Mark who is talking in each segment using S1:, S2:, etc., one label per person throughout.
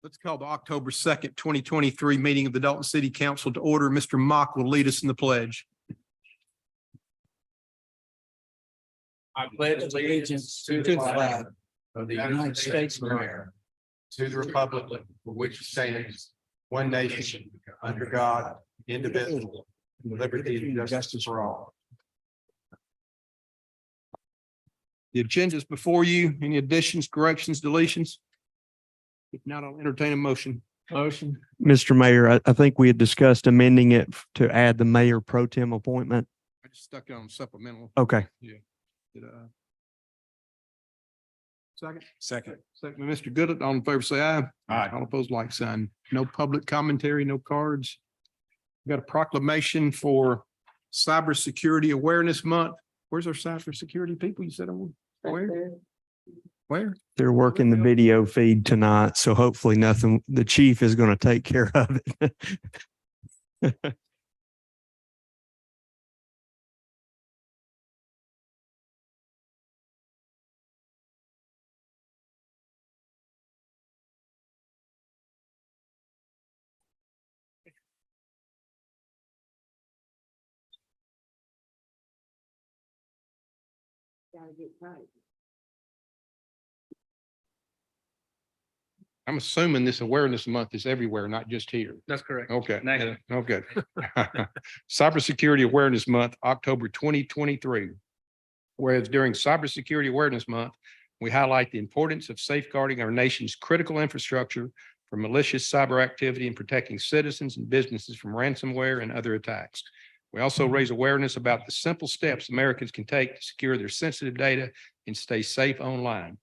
S1: Let's call the October 2nd, 2023 meeting of the Dalton City Council to order. Mr. Mock will lead us in the pledge.
S2: I pledge allegiance to the flag of the United States of America, to the republic for which it stands, one nation, under God, indivisible, with liberty and justice for all.
S1: The agenda is before you. Any additions, corrections, deletions? If not, I'll entertain a motion.
S2: Motion.
S3: Mr. Mayor, I think we had discussed amending it to add the mayor pro tem appointment.
S1: I just stuck it on supplemental.
S3: Okay.
S1: Did, Second?
S2: Second.
S1: Second by Mr. Goodett. All in favor, say aye.
S2: Aye.
S1: All opposed, like sign. No public commentary, no cards. We got a proclamation for Cybersecurity Awareness Month. Where's our cybersecurity people? You said, where? Where?
S3: They're working the video feed tonight, so hopefully nothing, the chief is going to take care of it.
S1: I'm assuming this awareness month is everywhere, not just here.
S2: That's correct.
S1: Okay.
S2: Negative.
S1: Okay. Cybersecurity Awareness Month, October 2023. Whereas during Cybersecurity Awareness Month, we highlight the importance of safeguarding our nation's critical infrastructure from malicious cyber activity and protecting citizens and businesses from ransomware and other attacks. We also raise awareness about the simple steps Americans can take to secure their sensitive data and stay safe online.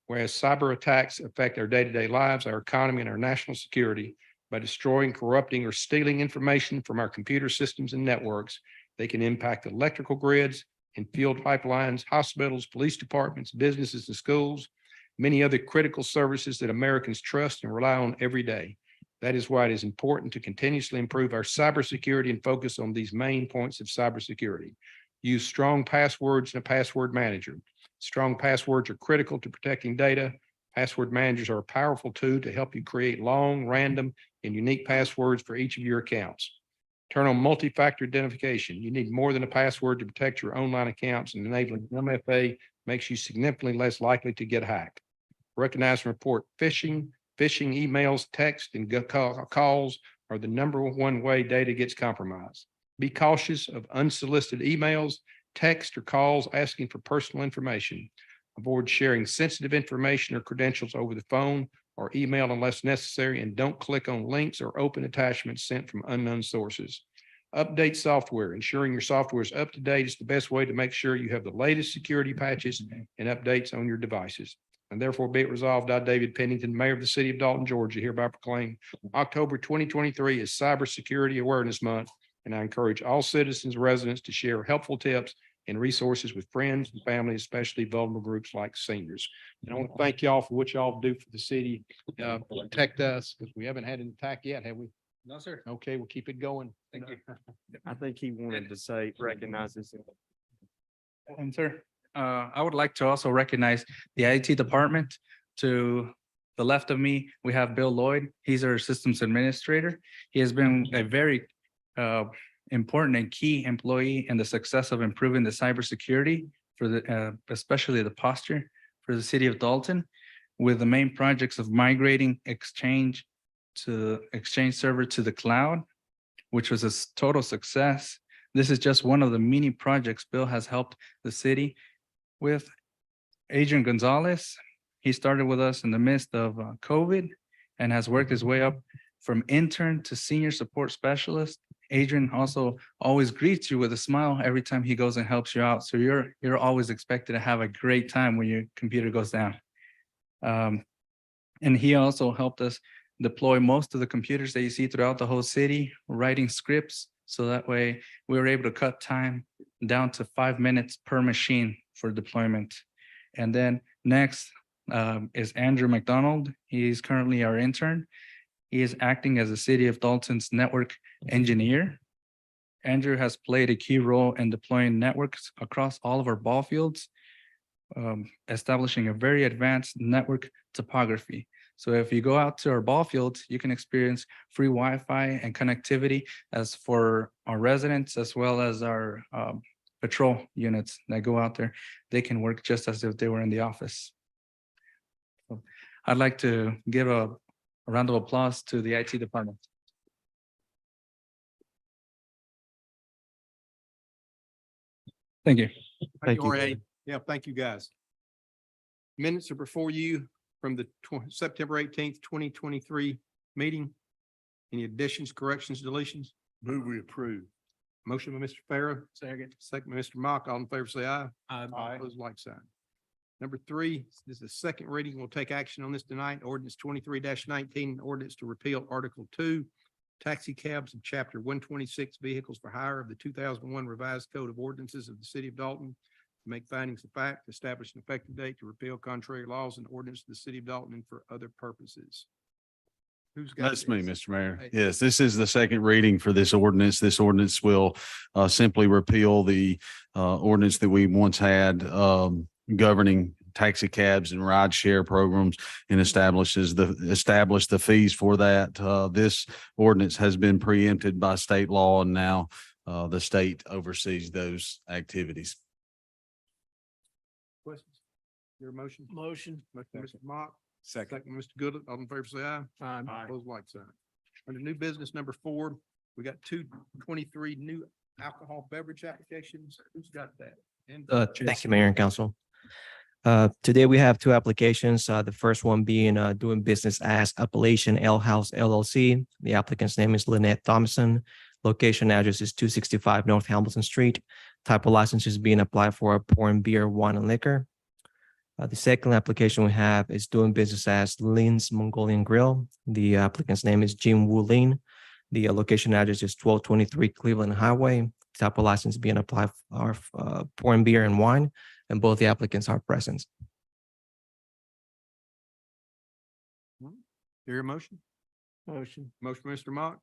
S1: Whereas cyber attacks affect our day-to-day lives, our economy, and our national security by destroying, corrupting, or stealing information from our computer systems and networks, they can impact electrical grids and field pipelines, hospitals, police departments, businesses, and schools, many other critical services that Americans trust and rely on every day. That is why it is important to continuously improve our cybersecurity and focus on these main points of cybersecurity. Use strong passwords and a password manager. Strong passwords are critical to protecting data. Password managers are a powerful tool to help you create long, random, and unique passwords for each of your accounts. Turn on multi-factor identification. You need more than a password to protect your online accounts, and enabling MFA makes you significantly less likely to get hacked. Recognize and report phishing. Phishing emails, text, and calls are the #1 way data gets compromised. Be cautious of unsolicited emails, text, or calls asking for personal information. Avoid sharing sensitive information or credentials over the phone or email unless necessary, and don't click on links or open attachments sent from unknown sources. Update software. Ensuring your software is up to date is the best way to make sure you have the latest security patches and updates on your devices. And therefore be it resolved, I, David Pennington, Mayor of the City of Dalton, Georgia, hereby proclaim October 2023 is Cybersecurity Awareness Month. And I encourage all citizens, residents to share helpful tips and resources with friends and family, especially vulnerable groups like seniors. And I want to thank y'all for what y'all do for the city, protect us, because we haven't had an attack yet, have we?
S2: No, sir.
S1: Okay, we'll keep it going.
S2: Thank you.
S3: I think he wanted to say recognizes.
S2: And sir, I would like to also recognize the IT department. To the left of me, we have Bill Lloyd. He's our systems administrator. He has been a very important and key employee in the success of improving the cybersecurity for the especially the posture for the city of Dalton, with the main projects of migrating Exchange server to the cloud, which was a total success. This is just one of the many projects Bill has helped the city with. Adrian Gonzalez, he started with us in the midst of COVID and has worked his way up from intern to senior support specialist. Adrian also always greets you with a smile every time he goes and helps you out. So you're always expected to have a great time when your computer goes down. And he also helped us deploy most of the computers that you see throughout the whole city, writing scripts. So that way we were able to cut time down to 5 minutes per machine for deployment. And then next is Andrew McDonald. He's currently our intern. He is acting as the City of Dalton's network engineer. Andrew has played a key role in deploying networks across all of our ball fields, establishing a very advanced network topography. So if you go out to our ball fields, you can experience free Wi-Fi and connectivity as for our residents as well as our patrol units that go out there. They can work just as if they were in the office. So I'd like to give a round of applause to the IT department. Thank you.
S3: Thank you.
S1: RA. Yeah, thank you, guys. Minutes are before you from the September 18th, 2023 meeting. Any additions, corrections, deletions?
S4: Move we approve.
S1: Motion by Mr. Farrow. Second. Second by Mr. Mock. All in favor, say aye.
S4: Aye.
S1: Opposed, like sign. Number three, this is the second reading. We'll take action on this tonight. Ordinance 23-19, ordinance to repeal Article 2, taxi cabs of Chapter 126, vehicles for hire of the 2001 Revised Code of Ordinances of the City of Dalton. To make findings of fact, establish an effective date to repeal contrary laws and ordinance of the City of Dalton and for other purposes. Who's got
S4: That's me,
S1: this?
S4: Mr. Mayor.
S1: Hey.
S4: Yes, this is the second reading for this ordinance. This ordinance will simply repeal the ordinance that we once had governing taxi cabs and ride share programs and establish the fees for that. This ordinance has been preempted by state law and now the state oversees those activities.
S1: Questions? Your motion?
S5: Motion.
S1: Motion by Mr. Mock.
S4: Second.
S1: Second by Mr. Goodlet. All in favor, say aye.
S5: Aye.
S1: Opposed, like sign. Under new business number 4, we got 23 new alcohol beverage applications. Who's got that? And
S5: Thank you, Mayor and Council. Today we have 2 applications. The first one being doing business as Appalachian Ale House LLC. The applicant's name is Lynette Thompson. Location address is 265 North Hamilton Street. Type of license is being applied for pouring beer, wine, and liquor. The second application we have is doing business as Lin's Mongolian Grill. The applicant's name is Jim Wu Lin. The location address is 1223 Cleveland Highway. Type of license being applied for pouring beer and wine, and both the applicants are present.
S1: Your motion?
S5: Motion.
S1: Motion by Mr. Mock.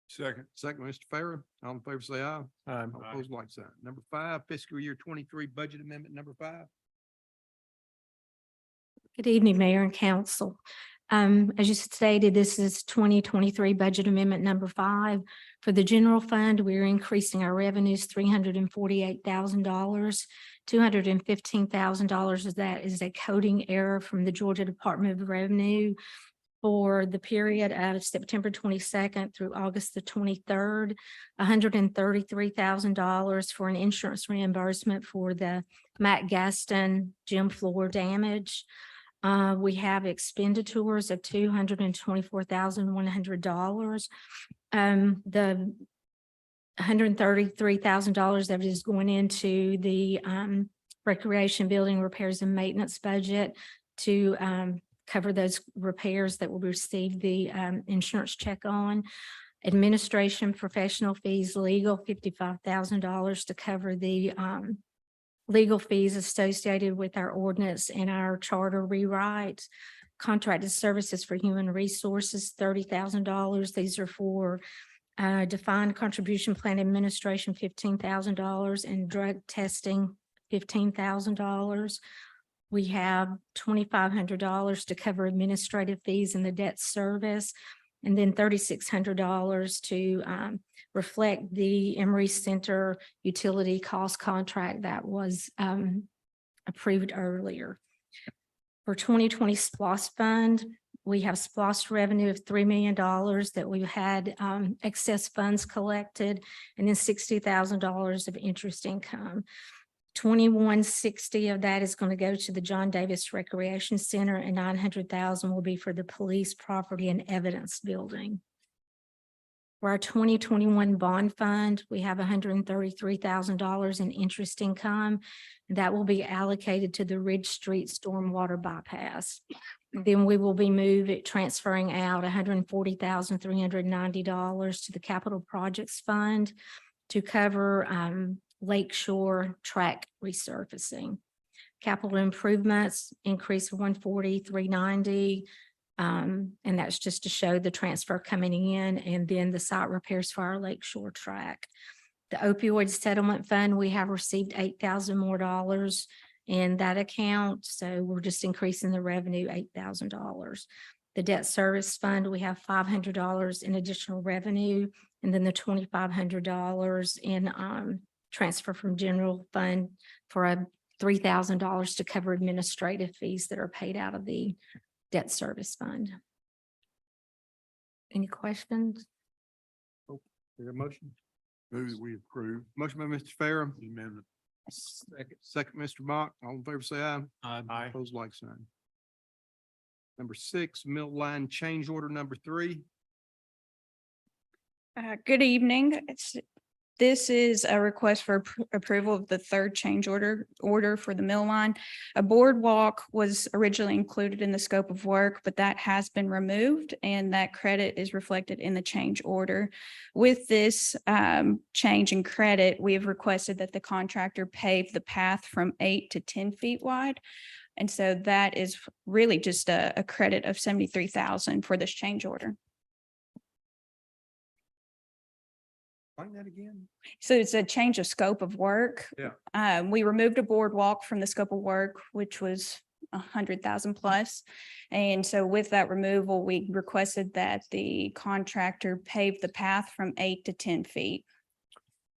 S4: Second.
S1: Second by Mr. Farrer. All in favor, say aye.
S5: Aye.
S1: All opposed, like sign. Number 5, fiscal year 23 budget amendment number 5.
S6: Good evening, Mayor and Council. As you stated, this is 2023 budget amendment number 5. For the general fund, we're increasing our revenues $348,000. $215,000 of that is a coding error from the Georgia Department of Revenue for the period of September 22nd through August the 23rd. $133,000 for an insurance reimbursement for the Matt Gaston gym floor damage. We have expenditures of $224,100. The $133,000 that is going into the recreation building repairs and maintenance budget to cover those repairs that will receive the insurance check on. Administration, professional fees, legal, $55,000 to cover the legal fees associated with our ordinance and our charter rewrite. Contracted services for human resources, $30,000. These are for defined contribution plan administration, $15,000, and drug testing, $15,000. We have $2,500 to cover administrative fees and the debt service, and then $3,600 to reflect the Emory Center utility cost contract that was approved earlier. For 2020 SPOS fund, we have SPOS revenue of $3 million that we've had excess funds collected, and then $60,000 of interest income. 2160 of that is going to go to the John Davis Recreation Center, and 900,000 will be for the police property and evidence building. For our 2021 bond fund, we have $133,000 in interest income, and that will be allocated to the Ridge Street Stormwater Bypass. Then we will be transferring out $140,390 to the Capital Projects Fund to cover Lakeshore track resurfacing. Capital improvements increase of $140,390. And that's just to show the transfer coming in, and then the site repairs for our Lakeshore track. The opioid settlement fund, we have received $8,000 more in that account. So we're just increasing the revenue $8,000. The debt service fund, we have $500 in additional revenue, and then the $2,500 in transfer from general fund for a $3,000 to cover administrative fees that are paid out of the debt service fund. Any questions?
S1: Is there a motion?
S7: Move that we approve.
S1: Motion by Mr. Farrer,
S7: The amendment.
S1: second, Mr. Mock. All in favor, say aye.
S7: Aye.
S1: Opposed, like sign. Number 6, mill line change order number 3.
S8: Good evening. This is a request for approval of the third change order for the mill line. A boardwalk was originally included in the scope of work, but that has been removed and that credit is reflected in the change order. With this change in credit, we have requested that the contractor pave the path from 8 to 10 feet wide. And so that is really just a credit of $73,000 for this change order.
S1: Find that again.
S8: So it's a change of scope of work.
S1: Yeah.
S8: We removed a boardwalk from the scope of work, which was 100,000 plus. And so with that removal, we requested that the contractor pave the path from 8 to 10 feet.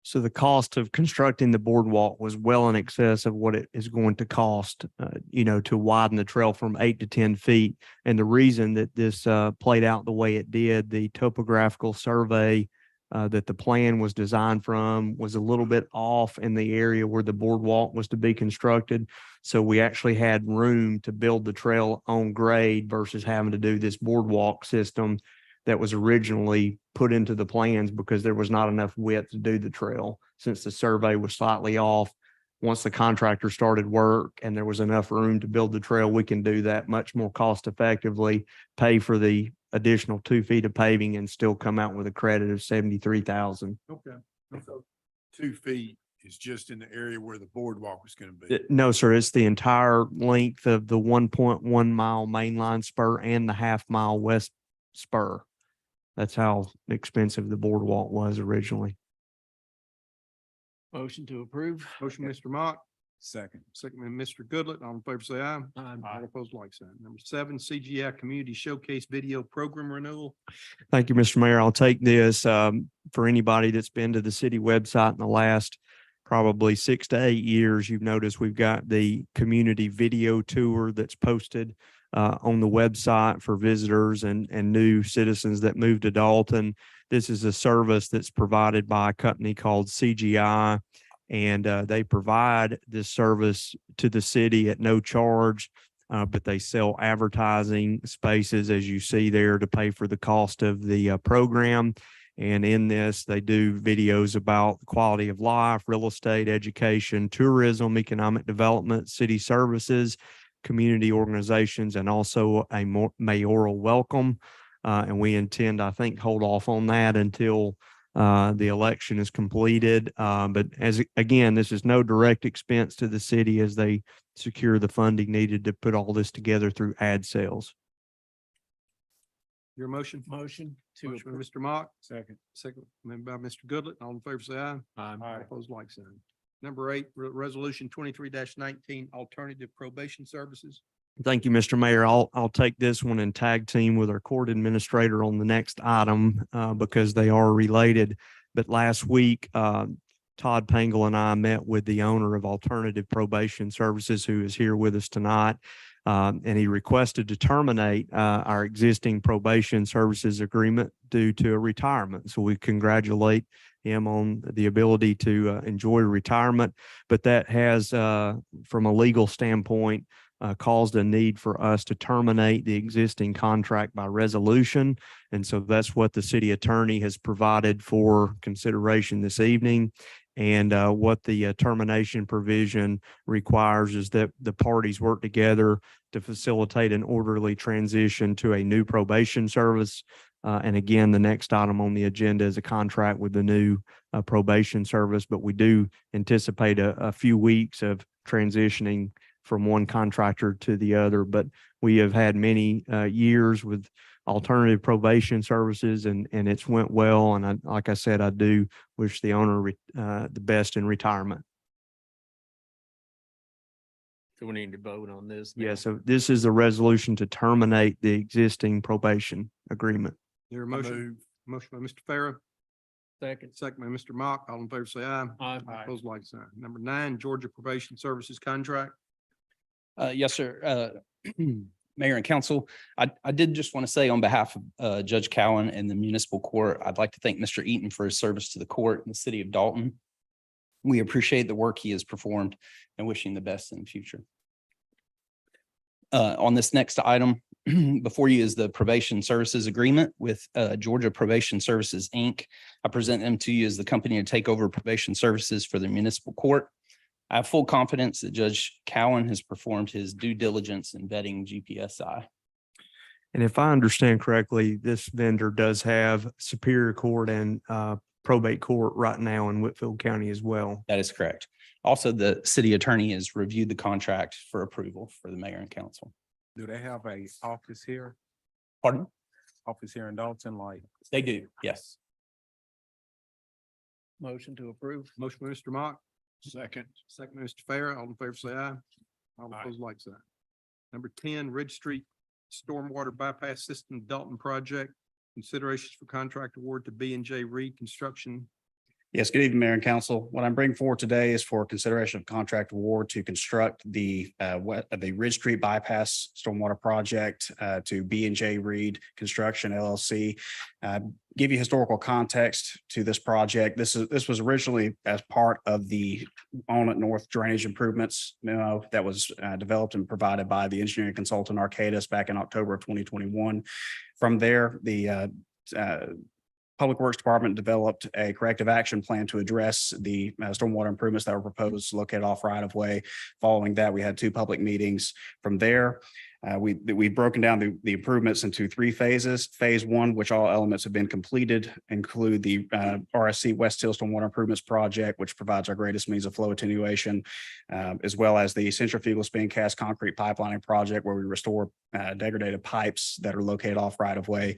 S3: So the cost of constructing the boardwalk was well in excess of what it is going to cost, to widen the trail from 8 to 10 feet. And the reason that this played out the way it did, the topographical survey that the plan was designed from was a little bit off in the area where the boardwalk was to be constructed. So we actually had room to build the trail on grade versus having to do this boardwalk system that was originally put into the plans because there was not enough width to do the trail since the survey was slightly off. Once the contractor started work and there was enough room to build the trail, we can do that much more cost effectively, pay for the additional 2 feet of paving and still come out with a credit of 73,000.
S1: Okay.
S7: So 2 feet is just in the area where the boardwalk was going to be.
S3: No, sir, it's the entire length of the 1.1 mile mainline spur and the half-mile west spur. That's how expensive the boardwalk was originally.
S1: Motion to approve. Motion, Mr. Mock. Second by Mr. Goodlet. All in favor, say aye. All opposed, like sign. Number 7, CGI Community Showcase Video Program Renewal.
S3: Thank you, Mr. Mayor. I'll take this. For anybody that's been to the city website in the last probably 6 to 8 years, you've noticed we've got the community video tour that's posted on the website for visitors and new citizens that move to Dalton. This is a service that's provided by a company called CGI, and they provide this service to the city at no charge, but they sell advertising spaces, as you see there, to pay for the cost of the program. And in this, they do videos about quality of life, real estate, education, tourism, economic development, city services, community organizations, and also a mayoral welcome. And we intend, I think, hold off on that until the election is completed. But again, this is no direct expense to the city as they secure the funding needed to put all this together through ad sales.
S1: Your motion? Motion by Mr. Mock. Second by Mr. Goodlet. All in favor, say aye. All opposed, like sign. Number 8, Resolution 23-19, Alternative Probation Services.
S3: Thank you, Mr. Mayor. I'll take this one and tag team with our court administrator on the next item because they are related. But last week, Todd Pangle and I met with the owner of Alternative Probation Services, who is here with us tonight. And he requested to terminate our existing probation services agreement due to a retirement. So we congratulate him on the ability to enjoy retirement. But that has, from a legal standpoint, caused a need for us to terminate the existing contract by resolution. And so that's what the city attorney has provided for consideration this evening. And what the termination provision requires is that the parties work together to facilitate an orderly transition to a new probation service. And again, the next item on the agenda is a contract with the new probation service, but we do anticipate a few weeks of transitioning from one contractor to the other. But we have had many years with Alternative Probation Services, and it's went well. And like I said, I do wish the owner the best in retirement.
S9: So we need to vote on this.
S3: Yeah,
S9: now.
S3: so this is a resolution to terminate the existing probation agreement.
S1: There a
S7: I
S1: motion?
S7: move.
S1: Motion by Mr. Farah,
S9: Second.
S1: second by Mr. Mock. All in favor, say aye.
S9: Aye.
S1: Opposed, like sign. Number 9, Georgia Probation Services Contract.
S10: Yes, sir. Mayor and council, I did just want to say on behalf of Judge Cowan and the municipal court, I'd like to thank Mr. Eaton for his service to the court in the city of Dalton. We appreciate the work he has performed and wishing the best in the future. On this next item, before you is the probation services agreement with Georgia Probation Services, Inc. I present them to you as the company to take over probation services for the municipal court. I have full confidence that Judge Cowan has performed his due diligence in vetting GPSI.
S3: And if I understand correctly, this vendor does have Superior Court and probate court right now in Whitfield County as well.
S10: That is correct. Also, the city attorney has reviewed the contract for approval for the mayor and council.
S11: Do they have a office here,
S10: Pardon?
S11: office here in Dalton, like?
S10: They do, yes.
S9: Motion to approve.
S1: Motion by Mr. Mock,
S7: Second.
S1: second by Mr. Farah. All in favor, say aye. All
S7: Aye.
S1: opposed, like sign. Number 10, Ridge Street Stormwater Bypass System Dalton Project. Considerations for contract award to B and J Reed Construction.
S12: Yes, good evening, Mayor and Council. What I'm bringing forward today is for consideration of contract award to construct the Ridge Street Bypass Stormwater Project to B and J Reed Construction LLC. Give you historical context to this project. This was originally as part of the Walnut North Drainage Improvements memo that was developed and provided by the engineering consultant Arcadis back in October of 2021. From there, the Public Works Department developed a corrective action plan to address the stormwater improvements that were proposed located off right of way. Following that, we had 2 public meetings. From there, we've broken down the improvements into 3 phases. Phase 1, which all elements have been completed, include the RSC West Hill Stormwater Improvements Project, which provides our greatest means of flow attenuation, as well as the centrifugal spin cast concrete pipelining project, where we restore degraded pipes that are located off right of way.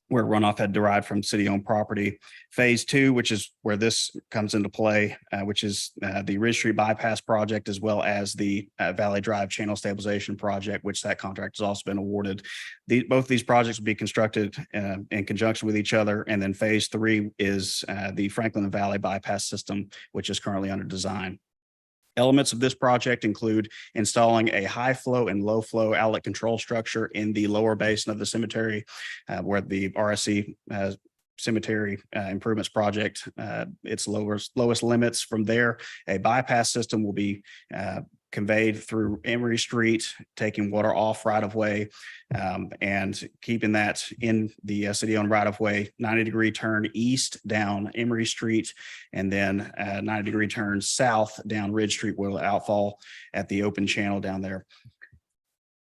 S12: Where runoff had derived from city-owned property. Phase 2, which is where this comes into play, which is the Ridge Street Bypass Project, as well as the Valley Drive Channel Stabilization Project, which that contract has also been awarded. Both these projects will be constructed in conjunction with each other. And then Phase 3 is the Franklin and Valley Bypass System, which is currently under design. Elements of this project include installing a high flow and low flow outlet control structure in the lower basin of the cemetery, where the RSC Cemetery Improvements Project, its lowest limits. From there, a bypass system will be conveyed through Emery Street, taking water off right of way and keeping that in the city-owned right of way, 90-degree turn east down Emery Street, and then 90-degree turn south down Ridge Street will outfall at the open channel down there.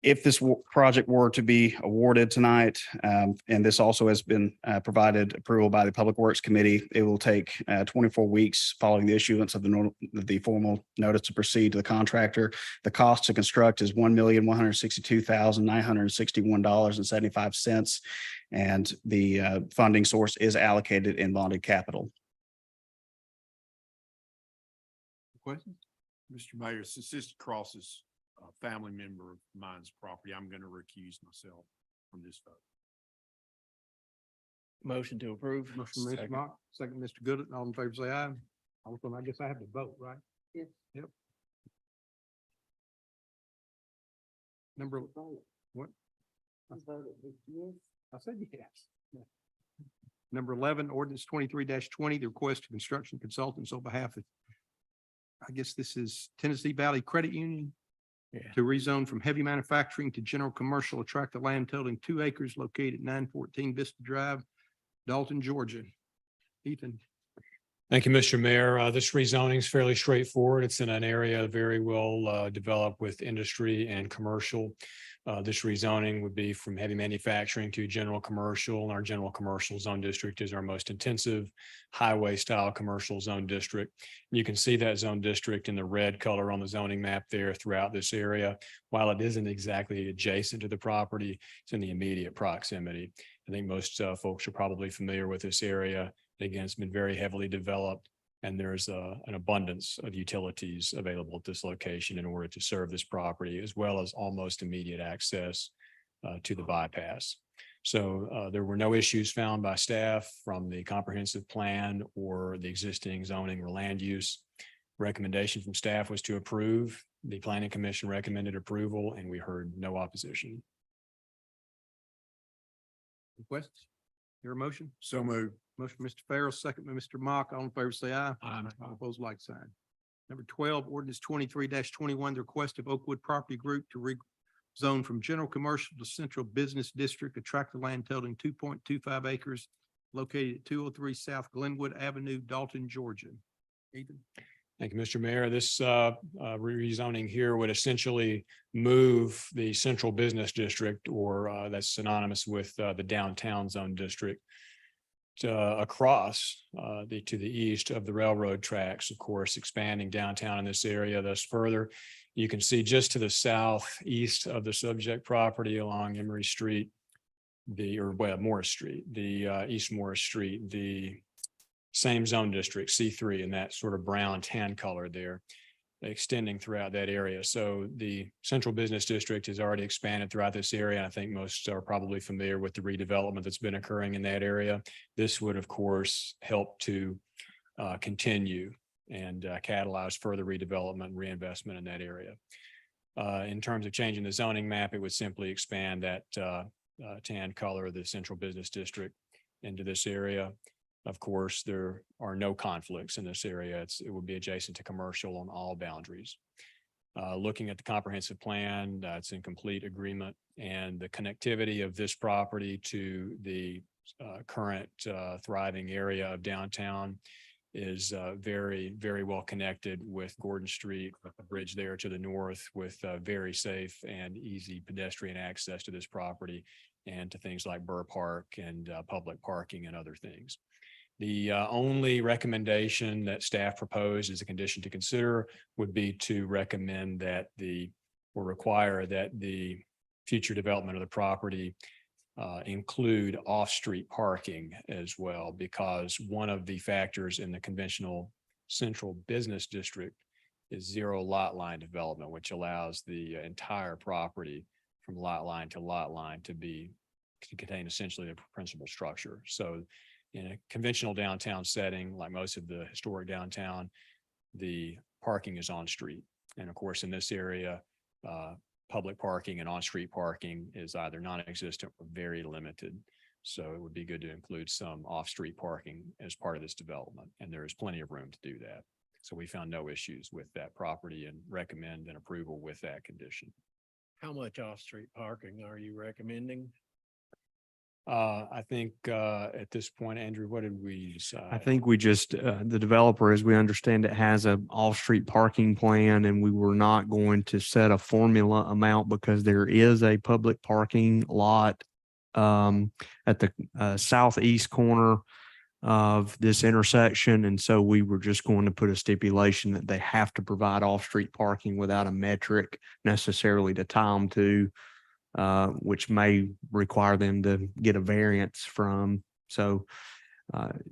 S12: If this project were to be awarded tonight, and this also has been provided approval by the Public Works Committee, it will take 24 weeks following the issuance of the formal notice to proceed to the contractor. The cost to construct is $1,162,961.75, and the funding source is allocated in bonded capital.
S7: Questions? Mr. Mayor, since this crosses a family member of mine's property, I'm going to recuse myself from this vote.
S9: Motion to approve.
S1: Motion by Mr. Mock, second Mr. Goodett. All in favor, say aye. All of them, I guess I have to vote, right?
S6: Yes.
S1: Yep. Number, what? I said yes. Number 11, ordinance 23-20, the request of construction consultants on behalf of, I guess this is Tennessee Valley Credit Union.
S9: Yeah.
S1: To rezone from heavy manufacturing to general commercial, a tract of land totaling 2 acres located at 914 Vista Drive, Dalton, Georgia. Ethan.
S13: Thank you, Mr. Mayor. This rezoning is fairly straightforward. It's in an area very well developed with industry and commercial. This rezoning would be from heavy manufacturing to general commercial, and our general commercial zone district is our most intensive highway style commercial zone district. You can see that zone district in the red color on the zoning map there throughout this area. While it isn't exactly adjacent to the property, it's in the immediate proximity. I think most folks are probably familiar with this area. Again, it's been very heavily developed And there's an abundance of utilities available at this location in order to serve this property, as well as almost immediate access to the bypass. So there were no issues found by staff from the comprehensive plan or the existing zoning or land use. Recommendation from staff was to approve. The planning commission recommended approval, and we heard no opposition.
S1: Any questions? Your motion?
S7: So moved.
S1: Motion, Mr. Farrell, second by Mr. Mock. All in favor, say aye. Aye. All opposed, like sign. Number 12, ordinance 23-21, the request of Oakwood Property Group to rezone from general commercial to central business district, a tract of land totaling 2.25 acres located at 203 South Glenwood Avenue, Dalton, Georgia. Ethan?
S13: Thank you, Mr. Mayor. This rezoning here would essentially move the central business district, or that's synonymous with the downtown zone district, across to the east of the railroad tracks, of course, expanding downtown in this area. Thus further, you can see just to the southeast of the subject property along Emory Street, Morris Street, East Morris Street, the same zone district, C3, in that sort of brown tan color there, extending throughout that area. So the central business district has already expanded throughout this area. I think most are probably familiar with the redevelopment that's been occurring in that area. This would, of course, help to continue and catalyze further redevelopment and reinvestment in that area. In terms of changing the zoning map, it would simply expand that tan color of the central business district into this area. Of course, there are no conflicts in this area. It would be adjacent to commercial on all boundaries. Looking at the comprehensive plan, it's in complete agreement, and the connectivity of this property to the current thriving area of downtown is very, very well connected with Gordon Street, with the bridge there to the north, with very safe and easy pedestrian access to this property and to things like Burr Park and public parking and other things. The only recommendation that staff proposed as a condition to consider would be to recommend that or require that the future development of the property include off-street parking as well, because one of the factors in the conventional central business district is zero lot line development, which allows the entire property from lot line to lot line to contain essentially the principal structure. So in a conventional downtown setting, like most of the historic downtown, the parking is on street. And of course, in this area, public parking and on-street parking is either non-existent or very limited. So it would be good to include some off-street parking as part of this development. And there is plenty of room to do that. So we found no issues with that property and recommend an approval with that condition.
S9: How much off-street parking are you recommending?
S13: I think at this point, Andrew, what did we decide?
S3: I think we just, the developer, as we understand it, has a off-street parking plan, and we were not going to set a formula amount because there is a public parking lot at the southeast corner of this intersection. And so we were just going to put a stipulation that they have to provide off-street parking without a metric necessarily to tie them to, which may require them to get a variance from. So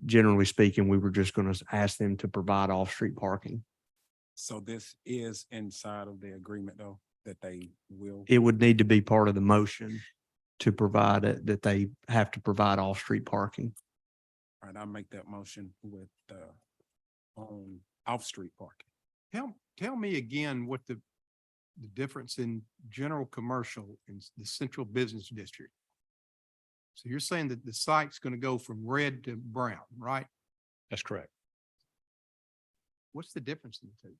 S3: generally speaking, we were just going to ask them to provide off-street parking.
S11: So this is inside of the agreement, though, that they will.
S3: It would need to be part of the motion to provide it, that they have to provide off-street parking.
S11: All right, I'll make that motion with on off-street parking.
S1: Tell me again what the difference in general commercial and the central business district. So you're saying that the site's going to go from red to brown, right?
S13: That's correct.
S1: What's the difference in the two?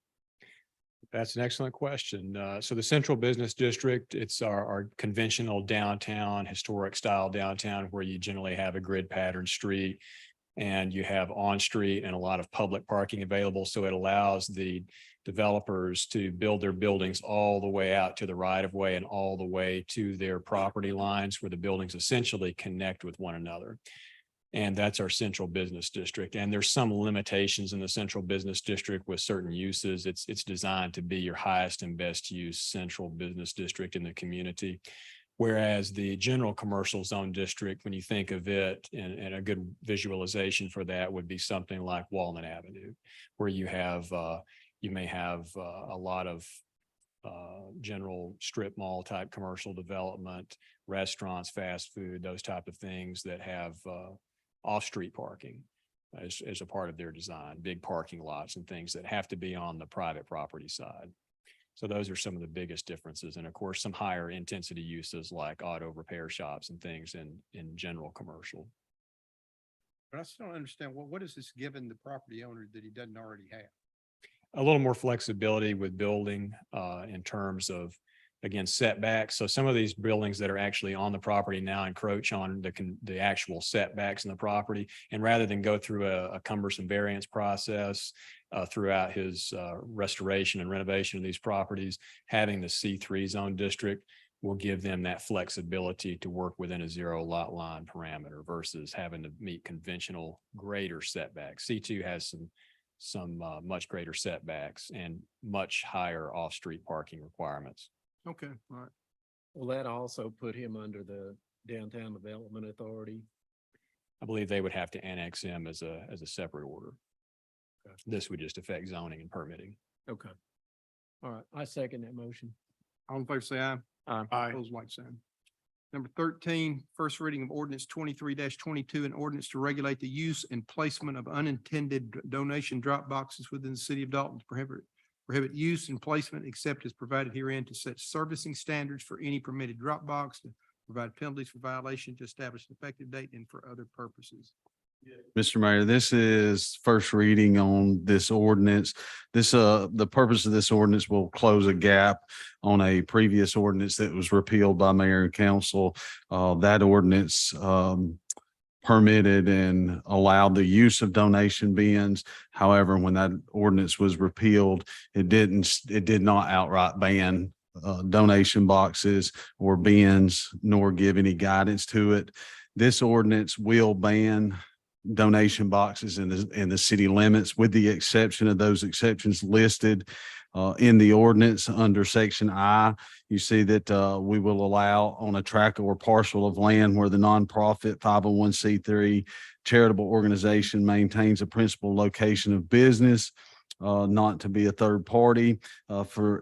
S13: That's an excellent question. So the central business district, it's our conventional downtown, historic style downtown, where you generally have a grid pattern street and you have on-street and a lot of public parking available. So it allows the developers to build their buildings all the way out to the right of way and all the way to their property lines, where the buildings essentially connect with one another. And that's our central business district. And there's some limitations in the central business district with certain uses. It's designed to be your highest and best use central business district in the community. Whereas the general commercial zone district, when you think of it, and a good visualization for that would be something like Walnut Avenue, where you have, you may have a lot of general strip mall type commercial development, restaurants, fast food, those type of things that have off-street parking as a part of their design, big parking lots and things that have to be on the private property side. So those are some of the biggest differences. And of course, some higher intensity uses like auto repair shops and things in general commercial.
S1: But I still don't understand, what is this giving the property owner that he doesn't already have?
S13: A little more flexibility with building in terms of, again, setbacks. So some of these buildings that are actually on the property now encroach on the actual setbacks in the property. And rather than go through a cumbersome variance process throughout his restoration and renovation of these properties, having the C3 zone district will give them that flexibility to work within a 0 lot line parameter versus having to meet conventional greater setbacks. C2 has some much greater setbacks and much higher off-street parking requirements.
S1: Okay, all right.
S9: Will that also put him under the Downtown Development Authority?
S13: I believe they would have to annex him as a separate order.
S9: Okay.
S13: This would just affect zoning and permitting.
S9: Okay. All right, I second that motion.
S1: All in favor, say aye.
S9: Aye.
S1: Opposed, like sign. Number 13, first reading of ordinance 23-22, an ordinance to regulate the use and placement of unintended donation drop boxes within the city of Dalton to prohibit use and placement except as provided herein, to set servicing standards for any permitted drop box, to provide penalties for violation, to establish an effective date, and for other purposes.
S4: Mr. Mayor, this is first reading on this ordinance. The purpose of this ordinance will close a gap on a previous ordinance that was repealed by mayor and council. That ordinance, permitted and allowed the use of donation bins. However, when that ordinance was repealed, it did not outright ban donation boxes or bins, nor give any guidance to it. This ordinance will ban donation boxes in the city limits, with the exception of those exceptions listed in the ordinance under section I. You see that we will allow on a tract or parcel of land where the nonprofit 501c3 charitable organization maintains a principal location of business, not to be a third party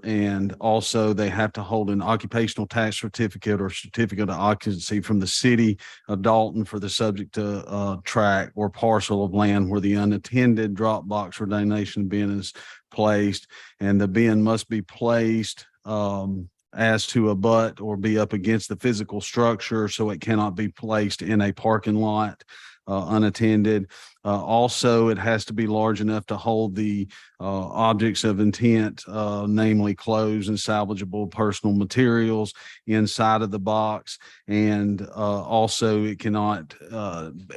S4: and also they have to hold an occupational tax certificate or certificate of occupancy from the city of Dalton for the subject to tract or parcel of land where the unattended drop box or donation bin is placed. And the bin must be placed as to abut or be up against the physical structure, so it cannot be placed in a parking lot unattended. Also, it has to be large enough to hold the objects of intent, namely clothes and salvageable personal materials inside of the box. And also it cannot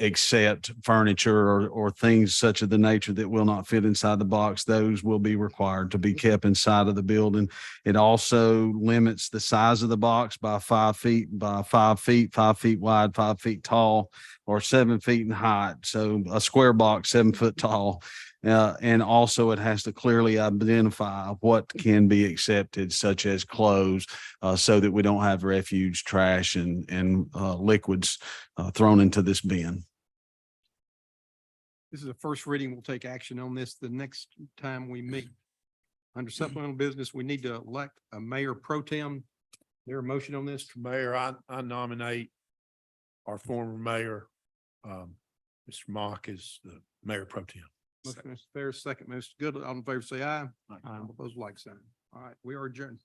S4: accept furniture or things such of the nature that will not fit inside the box. Those will be required to be kept inside of the building. It also limits the size of the box by 5 feet by 5 feet, 5 feet wide, 5 feet tall, or 7 feet in height. So a square box, 7 foot tall. And also it has to clearly identify what can be accepted, such as clothes, so that we don't have refuge, trash and liquids thrown into this bin.
S1: This is a first reading. We'll take action on this the next time we meet. Under supplemental business, we need to elect a mayor pro tem. There a motion on this?
S7: Mayor, I nominate our former mayor, Mr. Mock, as the mayor pro tem.
S1: Motion, Mr. Ferris, second, Mr. Goodlatte. All in favor, say aye. Aye. All opposed, like sign. All right, we are adjourned.